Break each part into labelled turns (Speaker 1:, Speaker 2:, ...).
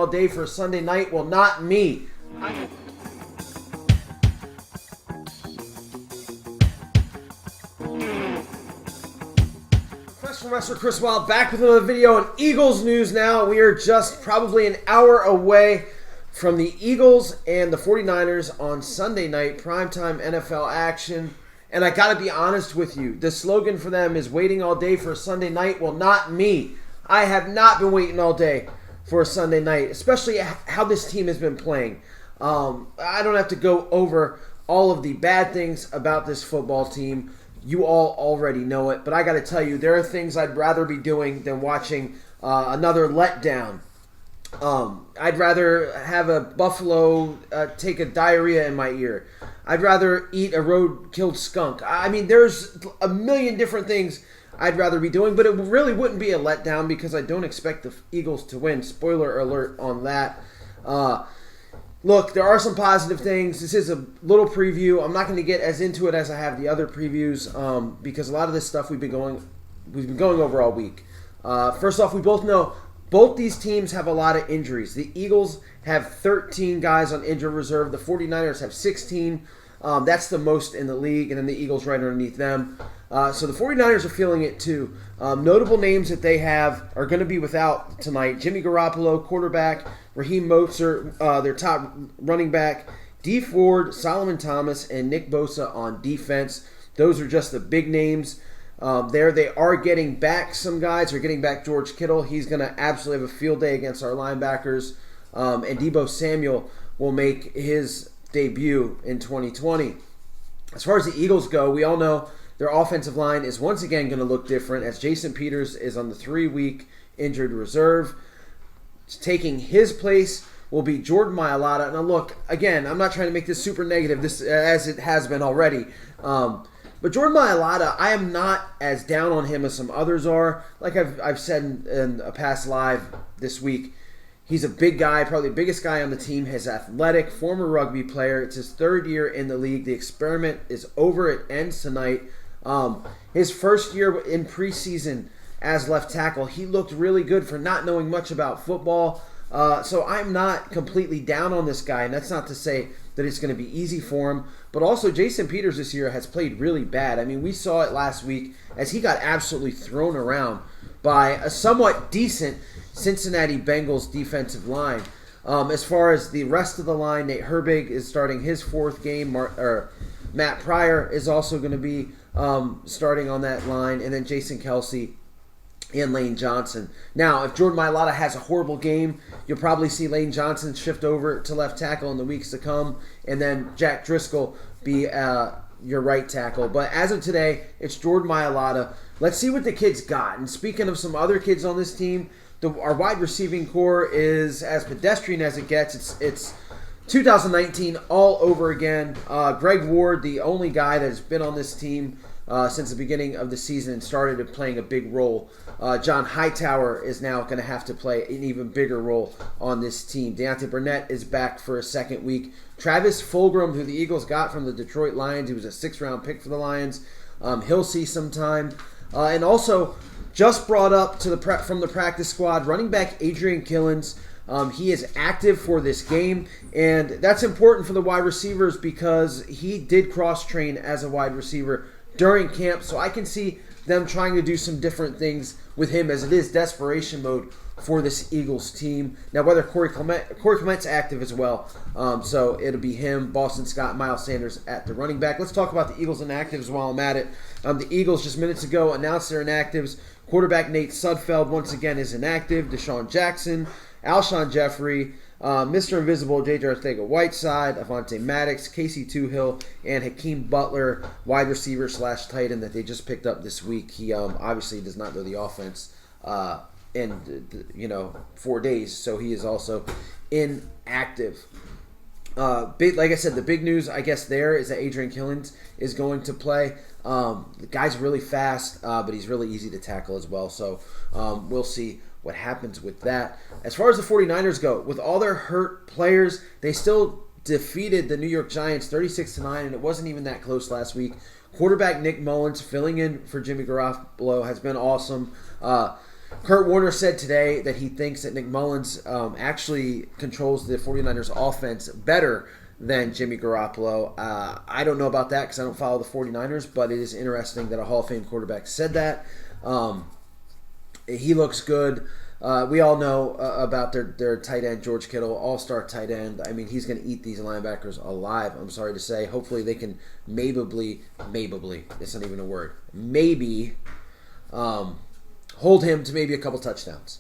Speaker 1: all day for Sunday night. Well, not me. Professional wrestler Chris Wilde back with another video on Eagles news now. We are just probably an hour away from the Eagles and the 49ers on Sunday night, primetime NFL action. And I got to be honest with you, the slogan for them is waiting all day for a Sunday night. Well, not me. I have not been waiting all day for a Sunday night, especially how this team has been playing. I don't have to go over all of the bad things about this football team. You all already know it. But I got to tell you, there are things I'd rather be doing than watching another letdown. I'd rather have a buffalo take a diarrhea in my ear. I'd rather eat a road-killed skunk. I mean, there's a million different things I'd rather be doing, but it really wouldn't be a letdown because I don't expect the Eagles to win. Spoiler alert on that. Look, there are some positive things. This is a little preview. I'm not going to get as into it as I have the other previews because a lot of this stuff we've been going over all week. First off, we both know both these teams have a lot of injuries. The Eagles have 13 guys on injured reserve. The 49ers have 16. That's the most in the league, and then the Eagles right underneath them. So the 49ers are feeling it too. Notable names that they have are going to be without tonight. Jimmy Garoppolo, quarterback. Raheem Mostert, their top running back. Dee Ford, Solomon Thomas, and Nick Bosa on defense. Those are just the big names. There they are getting back some guys. They're getting back George Kittle. He's going to absolutely have a field day against our linebackers. And Deebo Samuel will make his debut in 2020. As far as the Eagles go, we all know their offensive line is once again going to look different as Jason Peters is on the 3-week injured reserve. Taking his place will be Jordan Mailata. Now look, again, I'm not trying to make this super negative as it has been already. But Jordan Mailata, I am not as down on him as some others are. Like I've said in a past live this week, he's a big guy, probably the biggest guy on the team. He's athletic, former rugby player. It's his third year in the league. The experiment is over. It ends tonight. His first year in preseason as left tackle, he looked really good for not knowing much about football. So I'm not completely down on this guy, and that's not to say that it's going to be easy for him. But also, Jason Peters this year has played really bad. I mean, we saw it last week as he got absolutely thrown around by a somewhat decent Cincinnati Bengals defensive line. As far as the rest of the line, Nate Herbig is starting his fourth game. Matt Pryor is also going to be starting on that line. And then Jason Kelsey and Lane Johnson. Now, if Jordan Mailata has a horrible game, you'll probably see Lane Johnson shift over to left tackle in the weeks to come, and then Jack Driscoll be your right tackle. But as of today, it's Jordan Mailata. Let's see what the kid's got. And speaking of some other kids on this team, our wide receiving core is as pedestrian as it gets. It's 2019 all over again. Greg Ward, the only guy that's been on this team since the beginning of the season and started playing a big role. John Hightower is now going to have to play an even bigger role on this team. Deontay Burnett is back for a second week. Travis Fulgham, who the Eagles got from the Detroit Lions, he was a 6th-round pick for the Lions. He'll see some time. And also, just brought up to from the practice squad, running back Adrian Killins. He is active for this game, and that's important for the wide receivers because he did cross-train as a wide receiver during camp, so I can see them trying to do some different things with him as it is desperation mode for this Eagles team. Now, whether Corey Clement's active as well, so it'll be him, Boston Scott, Miles Sanders at the running back. Let's talk about the Eagles inactives while I'm at it. The Eagles just minutes ago announced their inactives. Quarterback Nate Sudfeld once again is inactive. Deshaun Jackson, Alshon Jeffrey, Mr. Invisible, J.J. Arcega-Whiteside, Avonte Maddox, Casey Toohill, and Hakeem Butler, wide receiver / tight end that they just picked up this week. He obviously does not know the offense in 4 days, so he is also inactive. Like I said, the big news, I guess, there is that Adrian Killins is going to play. The guy's really fast, but he's really easy to tackle as well, so we'll see what happens with that. As far as the 49ers go, with all their hurt players, they still defeated the New York Giants 36-9, and it wasn't even that close last week. Quarterback Nick Mullins filling in for Jimmy Garoppolo has been awesome. Kurt Warner said today that he thinks that Nick Mullins actually controls the 49ers offense better than Jimmy Garoppolo. I don't know about that because I don't follow the 49ers, but it is interesting that a Hall of Fame quarterback said that. He looks good. We all know about their tight end, George Kittle, all-star tight end. I mean, he's going to eat these linebackers alive, I'm sorry to say. Hopefully they can maybe, it's not even a word, maybe hold him to maybe a couple touchdowns.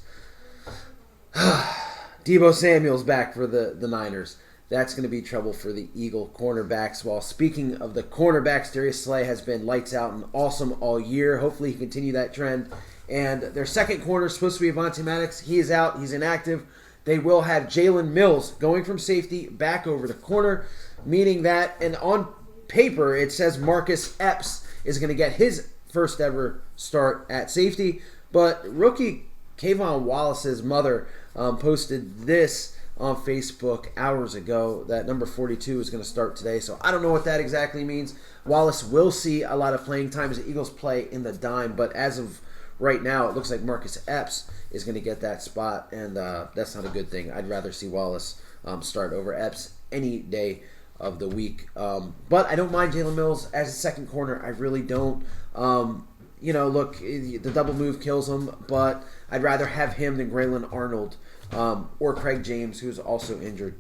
Speaker 1: Deebo Samuel's back for the Niners. That's going to be trouble for the Eagle cornerbacks. While speaking of the cornerbacks, Darius Slay has been lights out and awesome all year. Hopefully he can continue that trend. And their second corner is supposed to be Avonte Maddox. He is out. He's inactive. They will have Jalen Mills going from safety back over to corner, meaning that, and on paper, it says Marcus Epps is going to get his first ever start at safety. But rookie Kayvon Wallace's mother posted this on Facebook hours ago that number 42 is going to start today. So I don't know what that exactly means. Wallace will see a lot of playing time as the Eagles play in the dime, but as of right now, it looks like Marcus Epps is going to get that spot, and that's not a good thing. I'd rather see Wallace start over Epps any day of the week. But I don't mind Jalen Mills as a second corner. I really don't. Look, the double move kills him, but I'd rather have him than Braylon Arnold or Craig James, who's also injured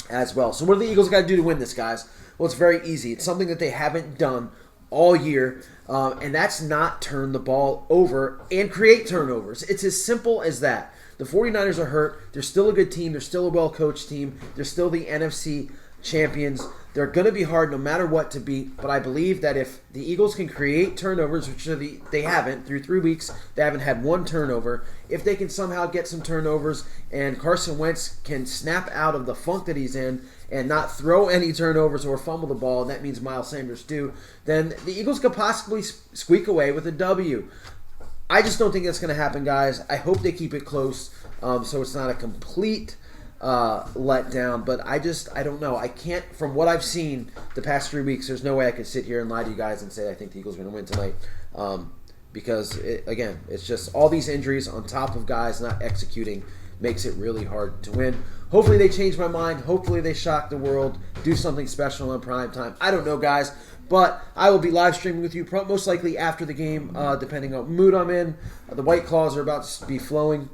Speaker 1: as well. So what do the Eagles got to do to win this, guys? Well, it's very easy. It's something that they haven't done all year, and that's not turn the ball over and create turnovers. It's as simple as that. The 49ers are hurt. They're still a good team. They're still a well-coached team. They're still the NFC champions. They're going to be hard no matter what to beat, but I believe that if the Eagles can create turnovers, which they haven't, through 3 weeks, they haven't had one turnover. If they can somehow get some turnovers and Carson Wentz can snap out of the funk that he's in and not throw any turnovers or fumble the ball, and that means Miles Sanders too, then the Eagles could possibly squeak away with a W. I just don't think that's going to happen, guys. I hope they keep it close so it's not a complete letdown, but I don't know. I can't, from what I've seen the past 3 weeks, there's no way I could sit here and lie to you guys and say I think the Eagles are going to win tonight because, again, it's just all these injuries on top of guys not executing makes it really hard to win. Hopefully they change my mind. Hopefully they shock the world, do something special in prime time. I don't know, guys, but I will be live streaming with you most likely after the game, depending on what mood I'm in. The White Claws are about to be flowing.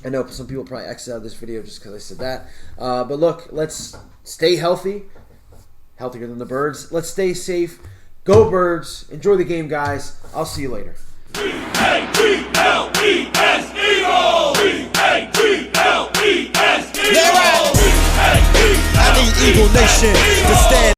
Speaker 1: I know some people probably exited out of this video just because I said that. But look, let's stay healthy. Healthier than the birds. Let's stay safe. Go Birds. Enjoy the game, guys. I'll see you later.
Speaker 2: E-A-G-L-E-S Eagles! E-A-G-L-E-S Eagles!
Speaker 3: I need Eagle Nation to stand